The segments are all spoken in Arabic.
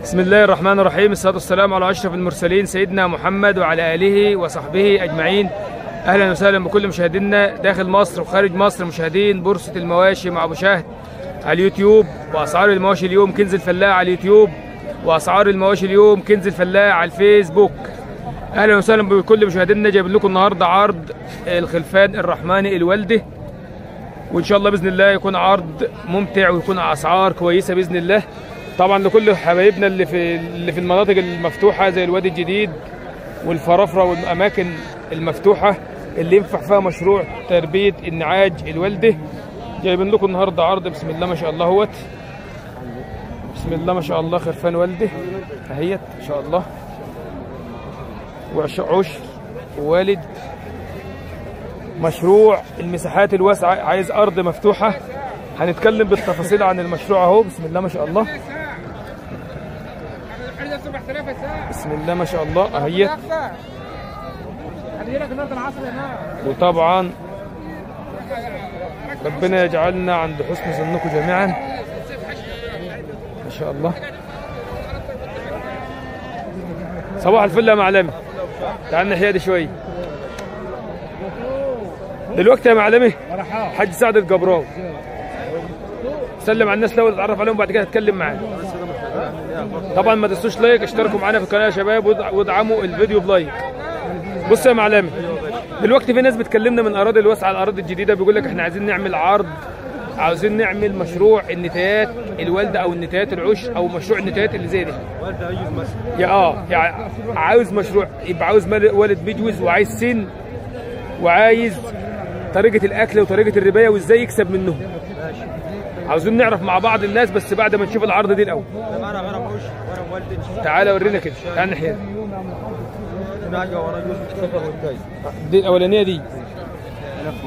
بسم الله الرحمن الرحيم، الصلاة والسلام على أشرف المرسلين سيدنا محمد وعلى آله وصحبه أجمعين. أهلا وسهلا بكل مشاهدينا داخل مصر وخارج مصر، مشاهدين بورصة المواشي مع أبو شهد على اليوتيوب، وأسعار المواشي اليوم كنز الفلاح على اليوتيوب، وأسعار المواشي اليوم كنز الفلاح على الفيسبوك. أهلا وسهلا بكل مشاهدينا، جايب لكم النهارده عرض الخلفان الرحماني الوالده، وإن شاء الله بإذن الله يكون عرض ممتع ويكون أسعار كويسة بإذن الله. طبعا لكل حبايبنا اللي في المناطق المفتوحه زي الوادي الجديد والفرافره والاماكن المفتوحه اللي ينفع فيها مشروع تربيه النعاج الوالده، جايبين لكم النهارده عرض بسم الله ما شاء الله اهوت. بسم الله ما شاء الله خرفان والده اهيت ان شاء الله، وعشر ووالد، مشروع المساحات الواسعه، عايز ارض مفتوحه. هنتكلم بالتفاصيل عن المشروع اهو. بسم الله ما شاء الله، بسم الله ما شاء الله اهيت. وطبعا ربنا يجعلنا عند حسن ظنكم جميعا ما شاء الله. صباح الفل يا معلمي، تعال الناحيه دي شويه دلوقتي يا معلمي. حاج سعد الجبراوي، سلم على الناس الاول، اتعرف عليهم بعد كده هتكلم معاهم. طبعا ما تنسوش لايك، اشتركوا معانا في القناه يا شباب، وادعموا الفيديو بلايك. بص يا معلمي، دلوقتي في ناس بتكلمنا من اراضي الواسعه الاراضي الجديده، بيقول لك احنا عايزين نعمل عرض، عاوزين نعمل مشروع النتايات الوالده او النتايات العش او مشروع النتايات اللي زي دي. يعني عاوز مشروع، يبقى عاوز والد بيجوز وعايز سن وعايز طريقه الاكل وطريقه الربايه وازاي يكسب منهم. عاوزين نعرف مع بعض الناس، بس بعد ما نشوف العرض دي الاول. تعالى ورينا كده، تعال الناحيه دي الاولانيه دي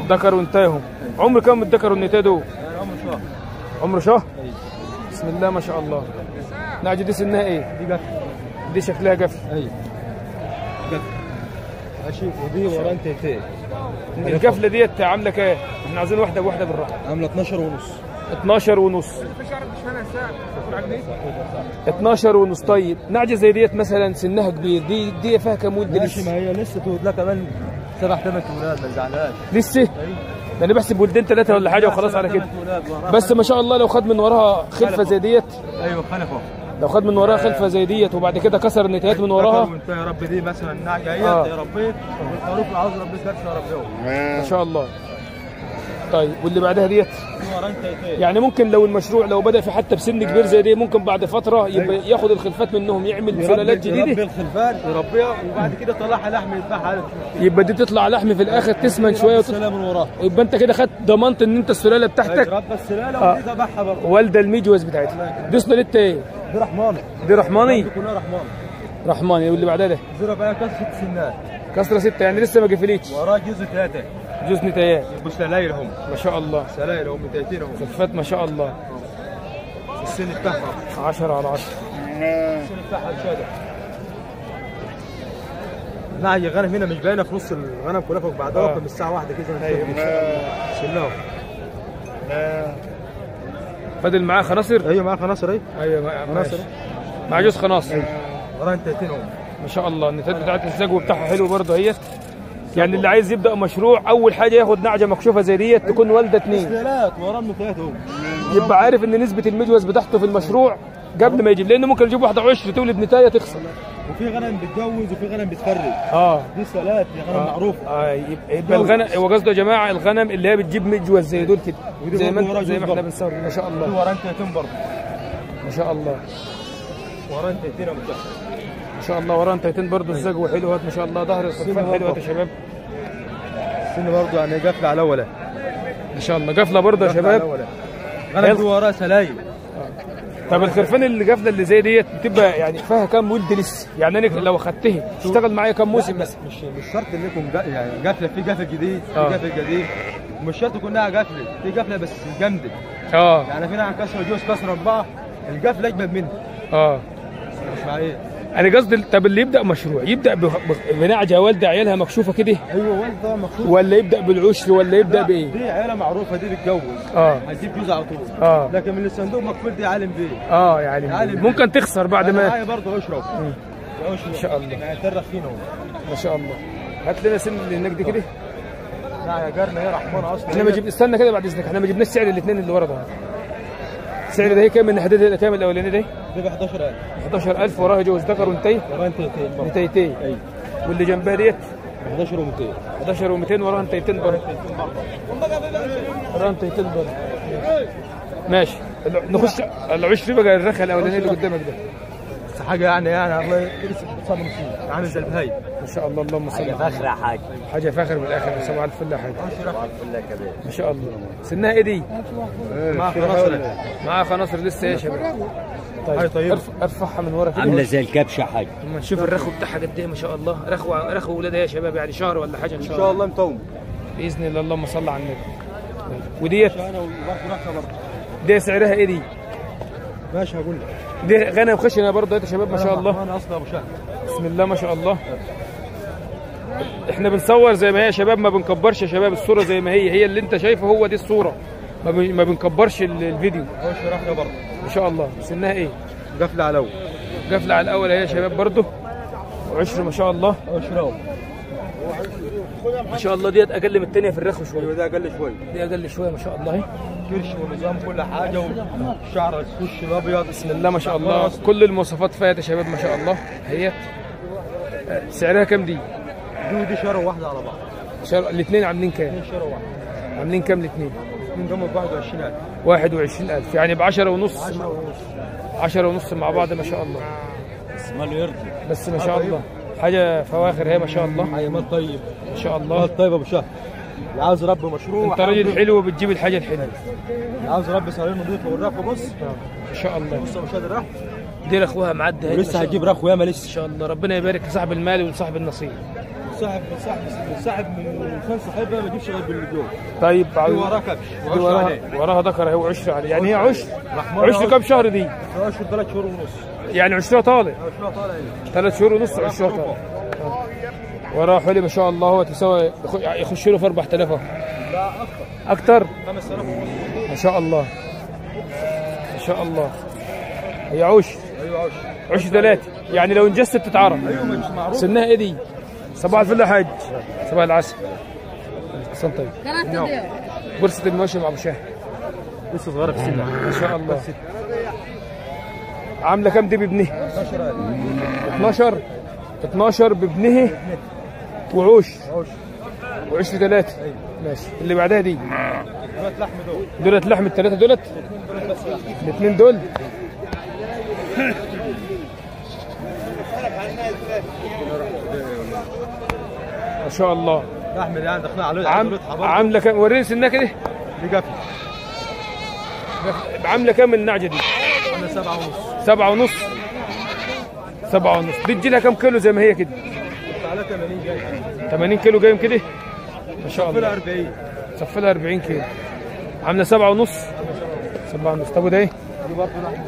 ذكر وانتاهم. عمر كام الذكر والنتايه دول؟ عمر شهر. بسم الله ما شاء الله. نعجة دي سنها ايه؟ دي قفل. دي شكلها قفل. ايوه قفل ماشي. ودي ورا انتايه. القفله ديت عامله كام؟ احنا عاوزين واحده بواحده بالراحه. عامله 12 ونص. 12 ونص. 12 ونص. طيب نعجة زي ديت مثلا سنها كبير، دي فيها كام ولد لسه؟ ما هي لسه تولد لها كمان 7 8 ولاد، ما تزعلهاش لسه. ده انا بحسب ولدين 3 ولا حاجه وخلاص على كده. بس ما شاء الله لو خد من وراها خلفه زي ديت. ايوه خلفه. لو خد من وراها خلفه زي ديت وبعد كده كسر النتايات من وراها. وانت يا رب دي مثلا النعجه اهيت يا ربيت، والخروف اللي عاوز ربيت كرش يا ربيه ما شاء الله. طيب واللي بعدها ديت يعني ممكن لو المشروع لو بدا في حتى بسن كبير زي دي، ممكن بعد فتره يبقى ياخد الخلفات منهم، يعمل سلالات جديده، يربي الخلفات يربيها وبعد كده يطلعها لحم يذبحها، يبقى دي تطلع لحم في الاخر تسمن شويه وتطلع من وراها، يبقى انت كده خدت ضمنت ان انت السلاله بتاعتك رب السلاله ودي ذبحها برضه. والده الميجوز بتاعتها دي سلالتها ايه؟ دي رحماني. دي رحماني؟ دي كلها رحماني. رحماني. واللي بعدها ده؟ دي بقى كسره سنات. كسره 6 يعني لسه ما قفلتش. وراه جزء 3 جوز نتايات. مش سلايل هم ما شاء الله. سلايل هم نتايتين هم. خلفات ما شاء الله. السن بتاعها 10 على 10. السن بتاعها شادة. لا هي غنم هنا مش باينه في نص الغنم كلها فوق بعضها، من الساعه 1 كده. ايوه شلناهم. فاضل معاه خناصر؟ ايوه معاه خناصر. ايوه خناصر، مع جوز خناصر. وراه نتايتين هم ما شاء الله. النتايات بتاعت الزجو بتاعها حلو برضه اهيت. يعني اللي عايز يبدا مشروع اول حاجه ياخد نعجه مكشوفه زي ديت تكون والده 2. سلالات وراه النتايات هم، يبقى عارف ان نسبه المجوز بتاعته في المشروع قبل ما يجيب، لانه ممكن يجيب واحده عشر تولد نتايه تخسر. وفي غنم بتجوز وفي غنم بتفرج. دي سلالات، دي غنم معروفه. يبقى الغنم هو قصده يا جماعه الغنم اللي هي بتجيب مجوز زي دول كده، زي ما احنا بنصور. ما شاء الله. وراه نتايتين برضه ما شاء الله. وراه نتايتين ما شاء الله. وراه نتايتين برضه. الزجوه حلوه ما شاء الله. ظهر الخلفان حلوه يا شباب. السن برضه يعني قافله على الاولى ما شاء الله. قافله برضه يا شباب. غنم دي وراه سلايل. طب الخرفان اللي قافله اللي زي ديت بتبقى يعني فيها كام ولد لسه؟ يعني انا لو اخدتها تشتغل معايا كام موسم مثلا؟ مش شرط ان يكون يعني قافله، في قافل جديد في قافل جديد، مش شرط تكون انها قافله، في قافله بس جامده. يعني في نوع كسر جوز كسر 4 القافله اجمد منها. مش معايا. انا قصدي طب اللي يبدا مشروع يبدا بنعجه والده عيالها مكشوفه كده، ايوه والده مكشوف، ولا يبدا بالعشر، ولا يبدا بايه؟ دي عيله معروفه، دي بتجوز هتجيب جوز على طول. لكن من الصندوق مقفول دي عالم بيه. يعني ممكن تخسر بعد ما معايا برضه اشرب. ان شاء الله يعني ترخينه ما شاء الله. هات لنا سن اللي هناك دي كده. لا يا جارنا هي رحمانه اصلا. احنا ما جبنا، استنى كده بعد اذنك، احنا ما جبناش سعر الاثنين اللي ورا ده. السعر ده هي كام من حددها كام الاولاني ده؟ دي ب 11,000. 11,000 وراها جوز ذكر وانتي؟ وراها انتيتين. انتيتين. ايوه. واللي جنبها ديت؟ 11,200. 11,200 وراها انتيتين برضه. وراها انتيتين برضه. ماشي. نخش العشر بقى الرخه الاولانيه اللي قدامك ده. بس حاجه يعني الله يرزق بتصاب نصيب. عامل زي البهايم. ما شاء الله اللهم صل على حاجه فاخره يا حاج. حاجه فاخر بالاخر. صباح الفل يا حاج. صباح الفل يا كبير. ما شاء الله. سنها ايه دي؟ معاها خناصر. معاها خناصر لسه يا شباب. طيب ارفعها من ورا كده. عامله زي الكبشه يا حاج. اما نشوف الرخو بتاعها قد ايه ما شاء الله. رخو ولادها يا شباب يعني شهر ولا حاجه ان شاء الله. ان شاء الله متوم باذن الله. اللهم صل على النبي. وديت دي سعرها ايه دي؟ ماشي هقول لك. دي غنم خشنه برضه يا شباب ما شاء الله. انا اصلا ابو شهر. بسم الله ما شاء الله. احنا بنصور زي ما هي يا شباب، ما بنكبرش يا شباب. الصوره زي ما هي اللي انت شايفه هو دي الصوره، ما بنكبرش الفيديو. هو شرحنا برضه ما شاء الله. سنها ايه؟ قفله على الاول. قفله على الاول اهي يا شباب برضه. وعشر ما شاء الله. عشره ما شاء الله. ديت اقل من الثانيه في الرخو شويه. ايوه ده اقل شويه. دي اقل شويه ما شاء الله اهي. كرش ونظام كل حاجه والشعر الخش الابيض. بسم الله ما شاء الله. كل المواصفات فيها يا شباب ما شاء الله. هي سعرها كام دي؟ دي شهر واحده على بعض. الاثنين عاملين كام؟ شهر واحد. عاملين كام الاثنين؟ من جمله ب 21,000. 21,000 يعني ب 10 ونص. 10 ونص مع بعض ما شاء الله. اسمه يرضي. بس ما شاء الله حاجه فواخر هي ما شاء الله. حي مال طيب ما شاء الله. مال طيب ابو شهر. عاوز رب مشروع. انت راجل حلو وبتجيب الحاجه الحلوه. عاوز رب صغير نضيف والرف بص. ما شاء الله. بص ابو شهر الرف دي رخوها معدي هي. ولسه هتجيب رخو ياما لسه ان شاء الله. ربنا يبارك لصاحب المال ولصاحب النصيب. صاحب من كان صاحبها ما يجيبش غير بالجول. طيب دي وراها كبش. دي وراها ذكر اهي وعشر عليه. يعني هي عشر كم شهر دي؟ عشر 3 شهور ونص. يعني عشرها طالع. عشرها طالع ايه؟ 3 شهور ونص عشرها طالع. وراها حلي ما شاء الله. هو تساوي يخش له في 4,000 اهو. لا اكتر. 5,000 ونص. ما شاء الله. ما شاء الله. هي عشر. ايوه عشر 3 يعني لو انجزت بتتعرف. ايوه مش معروف. سنها ايه دي؟ صباح الفل يا حاج. صباح العسل. حسن طيب. برصة المواشي مع ابو شاهد. لسه صغيره في السن. ما شاء الله. عامله كام دي بابنها؟ 12. 12 بابنها وعوش. وعشر 3. ماشي. اللي بعدها دي؟ دولت لحم دولت لحم الثلاثه دولت. الاثنين دول. ما شاء الله. لحم يعني دخلنا على عامله كام؟ وريني سنها كده. دي قفل. عامله كام النعجه دي؟ عامله 7 ونص. 7 ونص. 7 ونص. دي تجي لها كام كيلو زي ما هي كده؟ على 80 جاي. 80 كيلو جايم كده؟ ما شاء الله. صفلها 40. صفلها 40 كيلو. عامله 7 ونص. 7 ونص. طب وده ايه؟ دي برضه لحم.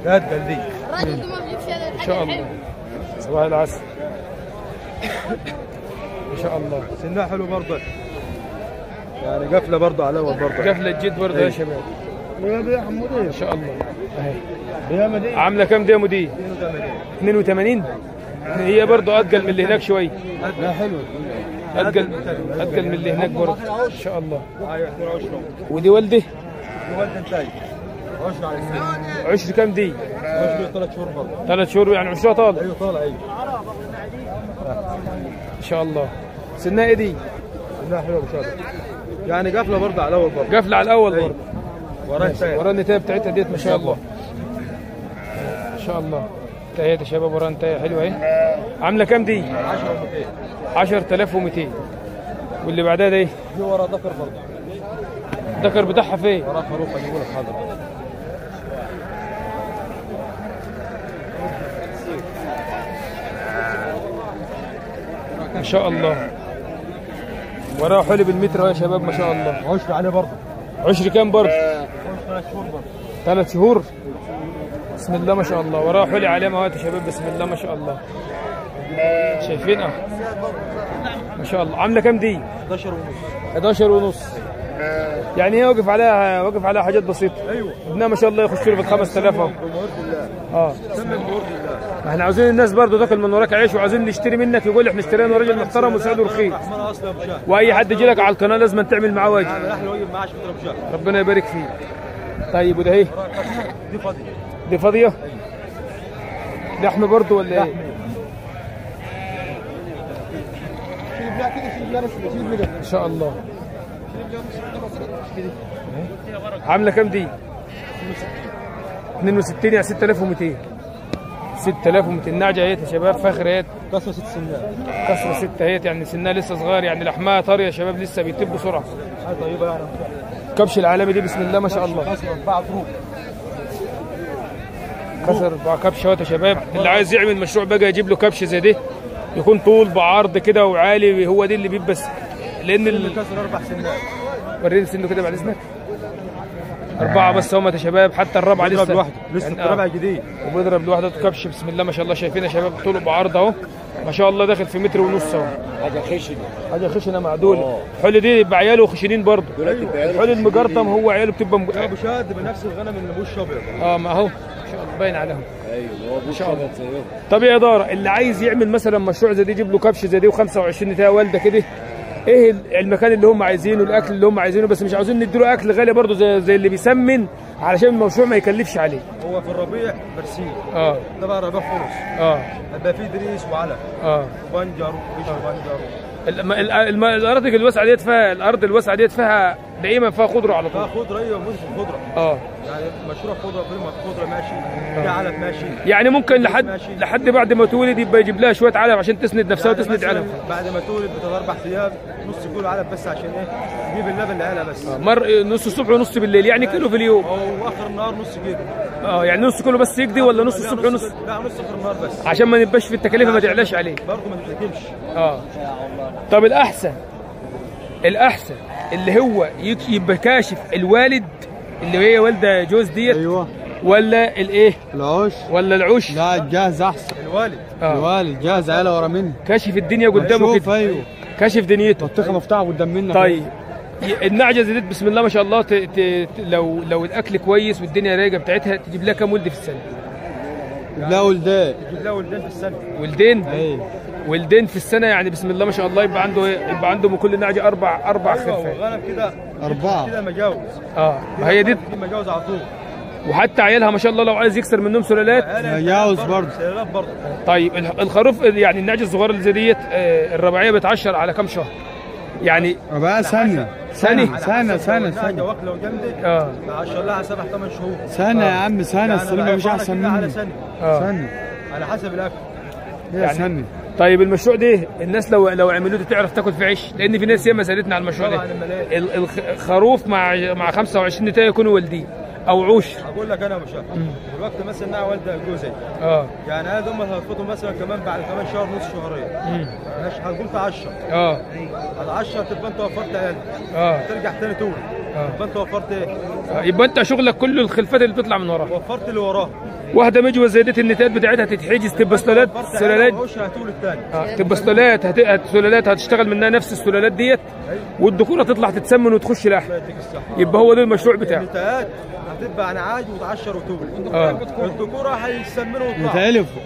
جد دي. ما شاء الله. صباح العسل. ما شاء الله. سنها حلو برضه. يعني قفله برضه على اول برضه. قفله جد برضه يا شباب. يا حمودي ما شاء الله. اهي. يا مدي. عامله كام دي يا مدير؟ 82. هي برضه اثقل من اللي هناك شويه. لا حلو. اثقل من اللي هناك برضه. ما شاء الله. ودي والده؟ دي والده انتاج. عشر على السنه. عشر كام دي؟ عشر 3 شهور برضه. 3 شهور يعني عشرها طالع. ايوه طالع ايوه. ما شاء الله. سنها ايه دي؟ سنها حلو ابو شهر. يعني قفله برضه على الاول برضه. قفله على الاول برضه. وراها النتايه بتاعتها ديت ما شاء الله. ما شاء الله. انتهيت يا شباب. وراها انتهيه حلوه اهي. عامله كام دي؟ 10,200. 10,200. واللي بعدها دي؟ دي ورا ذكر برضه. الذكر بتاعها فين؟ ورا خروف اجيبه لك حاضر. ما شاء الله. وراه حلي بالمتر يا شباب ما شاء الله. عشر عليه برضه. عشر كام برضه؟ 3 شهور برضه. 3 شهور. بسم الله ما شاء الله، وراه حلي عليه مواد يا شباب، بسم الله ما شاء الله. شايفين ما شاء الله. عامله كام دي؟ 11 ونص. 11 ونص. يعني هي واقف عليها حاجات بسيطه. ايوه. ابنها ما شاء الله يخش له في ال 5000 اهو. بمرض الله. سمي بمرض الله. ما احنا عاوزين الناس برضه تاكل من وراك عيش، وعاوزين نشتري منك يقول احنا اشترينا راجل محترم وسعره رخيص. واي حد يجي لك على القناه لازم تعمل معاه واجب. احلى واجب معاه 10 شهر. ربنا يبارك فيك. طيب وده ايه؟ دي فاضيه. دي فاضيه؟ لحمه برضه ولا ايه؟ ان شاء الله. عامله كام دي؟ 62 يعني 6200. 6200 نعجه اهيت يا شباب، فاخر اهيت. كسره 6 سنات. كسره 6 اهيت، يعني سنها لسه صغير، يعني لحمها طري يا شباب، لسه بيتب بسرعه. حاجه طيبه يعني. كبش العالمي دي بسم الله ما شاء الله. كسر 4 طروق. كسر 4 كبش اهوت يا شباب. اللي عايز يعمل مشروع بقى يجيب له كبش زي ده، يكون طول بعرض كده وعالي، هو دي اللي بيبقى لان كسر 4 سنات. وريني سنه كده بعد اذنك. 4 بس هم يا شباب، حتى الرابعه لسه لوحده، لسه الرابعه جديد وبيضرب لوحده. كبش بسم الله ما شاء الله. شايفين يا شباب طوله بعرض اهو ما شاء الله، داخل في متر ونص اهو. حاجه خشنه. حاجه خشنه معدوله. الحلي دي يبقى عياله خشنين برضه. الحلي المجرطم هو عياله بتبقى ابو شاد بنفس الغنم اللي ابوش ابيض. ما هو ان شاء الله باين عليهم. ايوه هو ابو شاد زيهم. طب يا اداره، اللي عايز يعمل مثلا مشروع زي دي، يجيب له كبش زي دي و25 نتايه والده كده، ايه المكان اللي هم عايزينه، الاكل اللي هم عايزينه، بس مش عاوزين نديله اكل غالي برضه زي اللي بيسمن، علشان المشروع ما يكلفش عليه. هو في الربيع برسيم. ده بقى ربيع خلص. هيبقى فيه دريس وعلف. وبنجر وفيش وبنجر. الارض الواسعه ديت فيها، الارض الواسعه ديت فيها دائما فيها خضره على طول. فيها خضره، ايوه، موسم خضره. يعني مشروع خضره، كلمه خضره ماشي، في علف ماشي. يعني ممكن لحد بعد ما تولد يبقى يجيب لها شويه علف عشان تسند نفسها يعني وتسند علف. بعد ما تولد بثلاث 4 ايام نص كيلو علف بس، عشان ايه؟ تجيب اللبن لعيالها بس. نص الصبح ونص بالليل، يعني كيلو في اليوم. واخر النهار نص كيلو. يعني نص كيلو بس يقضي، ولا نص الصبح ونص؟ لا، نص اخر النهار بس، عشان ما نبقاش في التكاليف ما تعلاش عليه. برضه ما تتحكمش. طب الاحسن اللي هو يبقى كاشف الوالد، اللي هي والده جوز ديت، ايوه، ولا الايه؟ العوش ولا العوش؟ لا، الجاهز احسن. الوالد. الوالد جاهز، عيله ورا منه، كاشف الدنيا قدامه كده. ايوه، كاشف دنيته، منطقه مفتوحه قدام منك. طيب النعجه زي دي بسم الله ما شاء الله، لو الاكل كويس والدنيا رايقه بتاعتها، تجيب لها كام ولد في السنه؟ تجيب لها ولدين. تجيب لها ولدين في السنه. ولدين؟ ايوه، ولدين في السنه، يعني بسم الله ما شاء الله يبقى عنده ايه؟ يبقى عنده من كل نعجه اربع خلفات. غنم كده 4 كده مجاوز. ما هي دي مجاوز على طول. وحتى عيالها ما شاء الله لو عايز يكسر منهم سلالات مجاوز برضه. سلالات برضه. طيب الخروف، يعني النعجه الصغيره اللي زي ديت، الرباعيه بتعشر على كام شهر؟ يعني رباعيه سنه. سنه واكله وجامده. عشر لها 7 8 شهور. سنه يا عم، سنه. السلمه مش احسن مني. على سنه. على حسب الاكل. يعني سنه. طيب المشروع ده الناس لو عملوه تعرف تاكل في عيش؟ لان في ناس ياما سالتنا على المشروع ده. الخروف مع 25 نتايه يكونوا والدين او عوش. اقول لك انا يا باشا، دلوقتي مثلا انها والده جوزي. يعني هذا هم هيفوتوا مثلا كمان بعد كمان شهر نص شهرين. ماشي، هتقول في 10. على 10 تبقى انت وفرت عيالك. ترجع تاني تولد. يبقى انت وفرت ايه؟ يبقى انت شغلك كله الخلفات اللي بتطلع من وراها. وفرت اللي وراها. واحده مجوه زي ديت النتايات بتاعتها تتحجز، تبقى سلالات. هتولد تاني. تبقى سلالات هتشتغل منها نفس السلالات ديت، والذكوره تطلع تتسمن وتخش لحم. يبقى هو ده المشروع بتاعه. النتايات هتبقى نعاج وتعشر وتولد. الذكوره هيسمنوا ويطلعوا. يتعلفوا.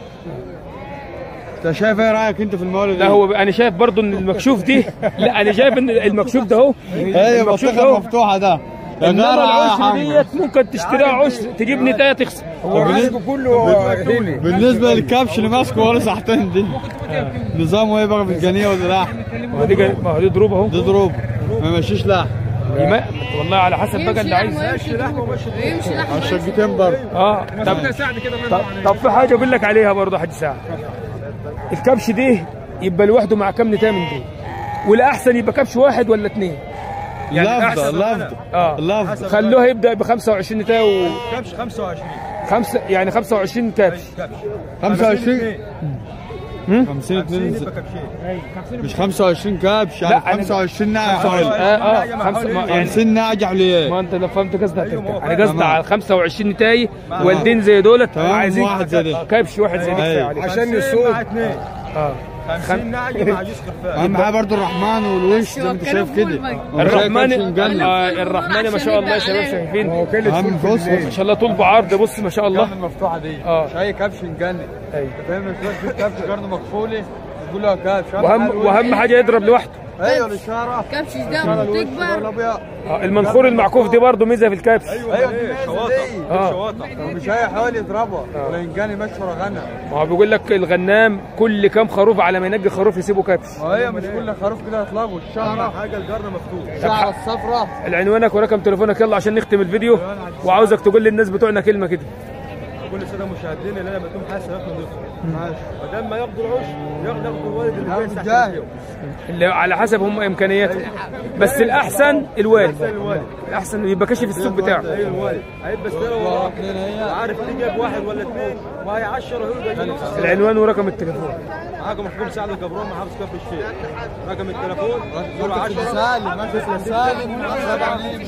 انت شايف ايه رايك انت في المولد؟ لا هو انا شايف برضو ان المكشوف دي لا انا شايف ان المكشوف ده اهو. ايوه، المنطقه مفتوحه ده. انما العشر ديت ممكن تشتريها عشر تجيب نتايه تخسر. هو الرزق كله هنا. بالنسبه للكبش اللي ماسكه ولا ساعتين دي، نظامه ايه بقى؟ بالجنيه ولا لحم؟ ما هو دي ضروب اهو. دي ضروب، ما يمشيش لحم. والله على حسب بقى اللي عايز. ماشي لحم وماشي على الشقتين برضه. طب في حاجه اقول لك عليها برضه يا حاج سعد. الكبش دي يبقى لوحده مع كام نتايه من دول؟ والاحسن يبقى كبش واحد ولا 2؟ يعني اللفظ خلوها يبدا ب 25 نتايه كبش 25 يعني 25 كبش. 25 50 2 مش 25 كبش يعني 25 ناعج. 50 ناعج عليه. ما انت لو فهمت قصدي هترتاح. انا قصدي على 25 نتاي والدين زي دولت عايزين واحد زي ده. كبش واحد زي ده كفايه عليه عشان يسوق 50 ناجي مع جوز خفاف. معاه برضه الرحمن والوش زي ما انت شايف كده. الرحمن ما شاء الله يا شباب شايفين اهم بص ما شاء الله طول بعرض. بص ما شاء الله المفتوحه دي مش اي كبش مجنن. ايوه فاهم ازاي؟ كبش جرن مقفوله تقول له كبش واهم حاجه يضرب لوحده. ايوه الاشاره كبش ده تكبر. المنخور المعكوف دي برضه ميزه في الكبش. ايوه شواطه مش هيحاول يضربها ولا ينجني مشهور غنم. ما هو بيقول لك الغنام كل كام خروف على ما ينجي خروف يسيبه كبش. هي مش كل خروف كده يطلبوا الشعره حاجه الجرن مفتوح. الشعره الصفراء. العنوانك ورقم تليفونك يلا عشان نختم الفيديو. وعاوزك تقول للناس بتوعنا كلمه كده. كل الساده المشاهدين اللي انا بدهم حاسه ياخدوا نصف ماشي بدل ما ياخدوا العش ياخدوا الوالد اللي جاي اللي على حسب هم امكانياتهم. بس الاحسن الوالد. الاحسن يبقى كاشف السوق بتاعه. ايوه الوالد هيبقى استلم وراك عارف اللي جاب واحد ولا اثنين وهيعشر وهيبقى. العنوان ورقم التليفون. معاكم محكوم سعد الجبران محافظ كفر الشيخ. رقم التليفون 10 سالم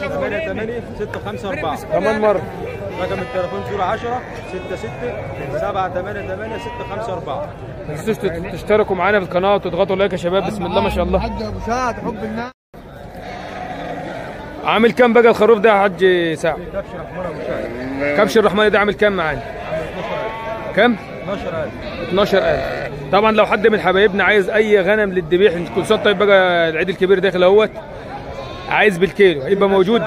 88 654. كمان مره رقم التليفون 010 66 788 654. ما تنسوش تشتركوا معانا في القناه وتضغطوا لايك يا شباب. بسم الله ما شاء الله. حاج ابو سعد حب الناس. عامل كام بقى الخروف ده يا حاج سعد؟ كبش الرحمن ابو سعد. كبش الرحمن ده عامل كام معانا؟ كام؟ 12000. 12000. طبعا لو حد من حبايبنا عايز اي غنم للذبيح كل سنه طيب بقى العيد الكبير داخل اهوت عايز بالكيلو هيبقى موجود.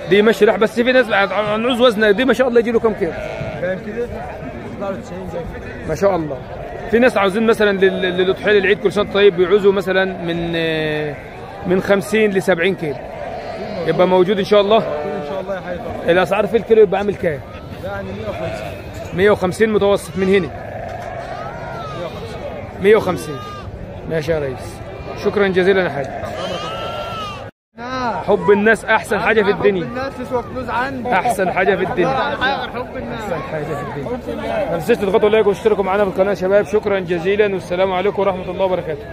دي ماشي راح بس في ناس هنعوز وزنه دي ما شاء الله يجي له كام كيلو؟ فاهم كده؟ يطلع له 90 زي ما شاء الله. في ناس عاوزين مثلا للاضحيه للعيد كل سنه طيب بيعوزوا مثلا من 50 ل 70 كيلو. يبقى موجود ان شاء الله. ان شاء الله يا حبيبي. الاسعار في الكيلو يبقى عامل كام؟ يعني 150. 150 متوسط من هنا. 150. ماشي يا ريس. شكرا جزيلا يا حاج. حب الناس احسن حاجه في الدنيا. حب الناس تسوى فلوس عندي. احسن حاجه في الدنيا. حب الناس. احسن حاجه في الدنيا. ما تنسوش تضغطوا لايك واشتركوا معنا في القناه يا شباب. شكرا جزيلا والسلام عليكم ورحمه الله وبركاته.